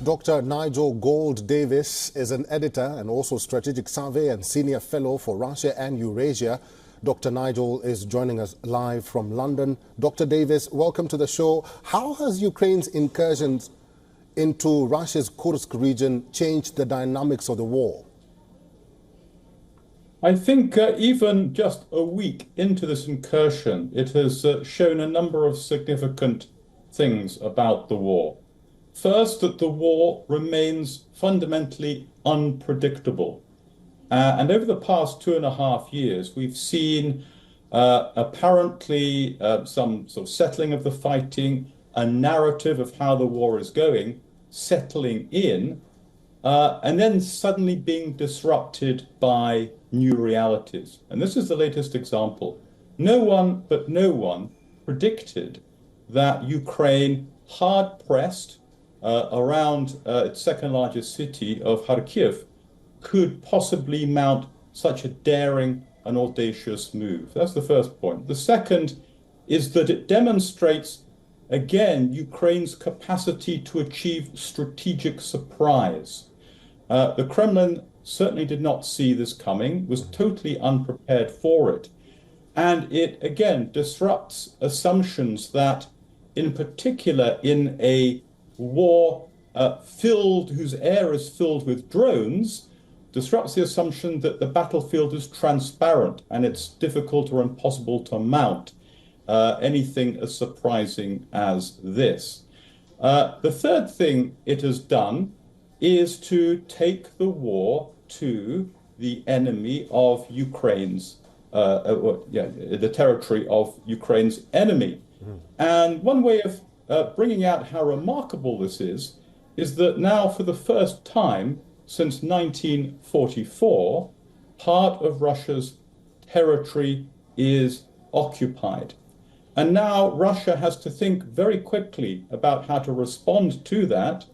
Dr. Nigel Gold-Davis is an editor and also strategic survey and senior fellow for Russia and Eurasia. Dr. Nigel is joining us live from London. Dr. Davis, welcome to the show. How has Ukraine's incursions into Russia's Kursk region changed the dynamics of the war? I think even just a week into this incursion, it has shown a number of significant things about the war. First, that the war remains fundamentally unpredictable. And over the past 2.5 years, we've seen apparently some sort of settling of the fighting, a narrative of how the war is going, settling in, and then suddenly being disrupted by new realities. And this is the latest example. No one predicted that Ukraine, hard-pressed around its second largest city of Kharkiv, could possibly mount such a daring and audacious move. That's the first point. The second is that it demonstrates, again, Ukraine's capacity to achieve strategic surprise. The Kremlin certainly did not see this coming, was totally unprepared for it. And it, again, disrupts assumptions that, in particular, in a war whose air is filled with drones, disrupts the assumption that the battlefield is transparent and it's difficult or impossible to mount anything as surprising as this. The third thing it has done is to take the war to the enemy of Ukraine's, the territory of Ukraine's enemy. And one way of bringing out how remarkable this is that now for the first time since 1944, part of Russia's territory is occupied. And now Russia has to think very quickly about how to respond to that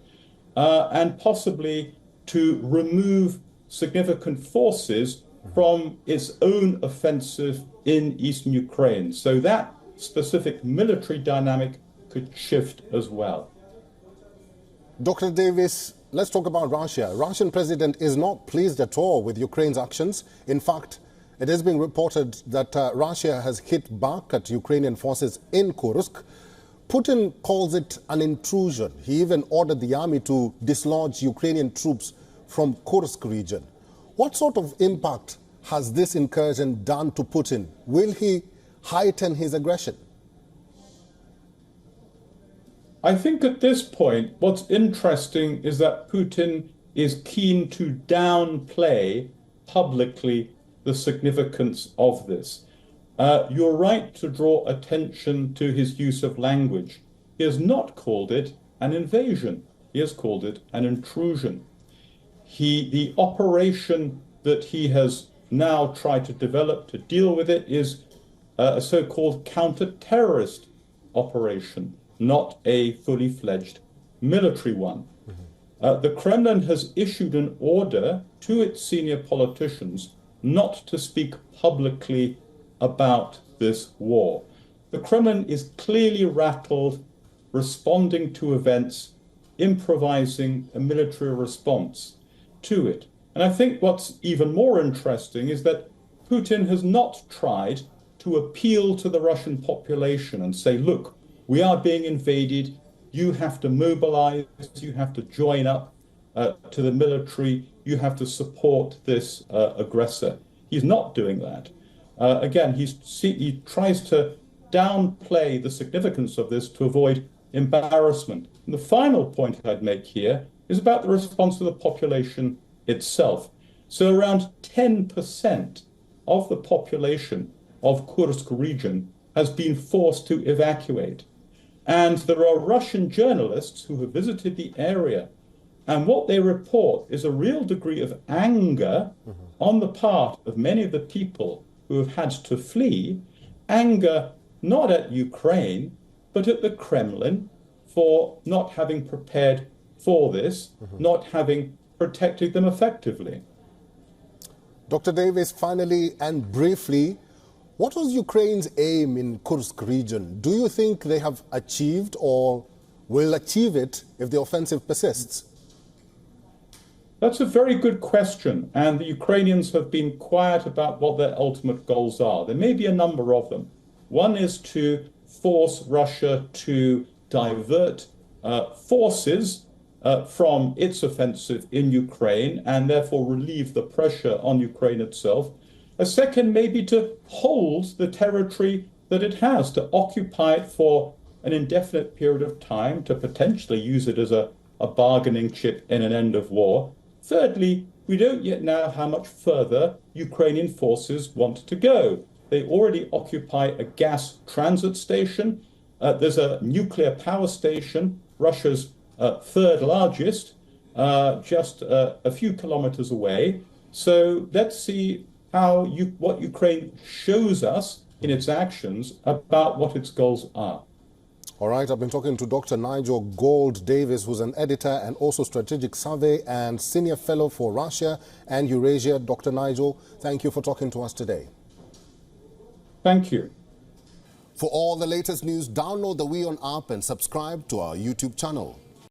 and possibly to remove significant forces from its own offensive in eastern Ukraine. So that specific military dynamic could shift as well. Dr. Davis, let's talk about Russia. Russian president is not pleased at all with Ukraine's actions. In fact, it has been reported that Russia has hit back at Ukrainian forces in Kursk. Putin calls it an intrusion. He even ordered the army to dislodge Ukrainian troops from Kursk region. What sort of impact has this incursion done to Putin? Will he heighten his aggression? I think at this point, what's interesting is that Putin is keen to downplay publicly the significance of this. You're right to draw attention to his use of language. He has not called it an invasion. He has called it an intrusion. The operation that he has now tried to develop to deal with it is a so-called counter-terrorist operation, not a fully fledged military one. The Kremlin has issued an order to its senior politicians not to speak publicly about this war. The Kremlin is clearly rattled, responding to events, improvising a military response to it. And I think what's even more interesting is that Putin has not tried to appeal to the Russian population and say, look, we are being invaded, you have to mobilize, you have to join up to the military, you have to support this aggressor. He's not doing that. Again, he tries to downplay the significance of this to avoid embarrassment. And the final point I'd make here is about the response of the population itself. So around 10% of the population of Kursk region has been forced to evacuate. And there are Russian journalists who have visited the area, and what they report is a real degree of anger on the part of many of the people who have had to flee, anger not at Ukraine, but at the Kremlin for not having prepared for this, not having protected them effectively. Dr. Davis, finally and briefly, what was Ukraine's aim in Kursk region? Do you think they have achieved or will achieve it if the offensive persists? That's a very good question, and the Ukrainians have been quiet about what their ultimate goals are. There may be a number of them. One is to force Russia to divert forces from its offensive in Ukraine and therefore relieve the pressure on Ukraine itself. A second may be to hold the territory that it has, to occupy it for an indefinite period of time, to potentially use it as a bargaining chip in an end of war. Thirdly, we don't yet know how much further Ukrainian forces want to go. They already occupy a gas transit station. There's a nuclear power station, Russia's third largest, just a few kilometers away. So let's see what Ukraine shows us in its actions about what its goals are. All right, I've been talking to Dr. Nigel Gold-Davies, who's an editor and also strategic survey and senior fellow for Russia and Eurasia. Dr. Nigel, thank you for talking to us today. Thank you. For all the latest news, download the WION app and subscribe to our YouTube channel.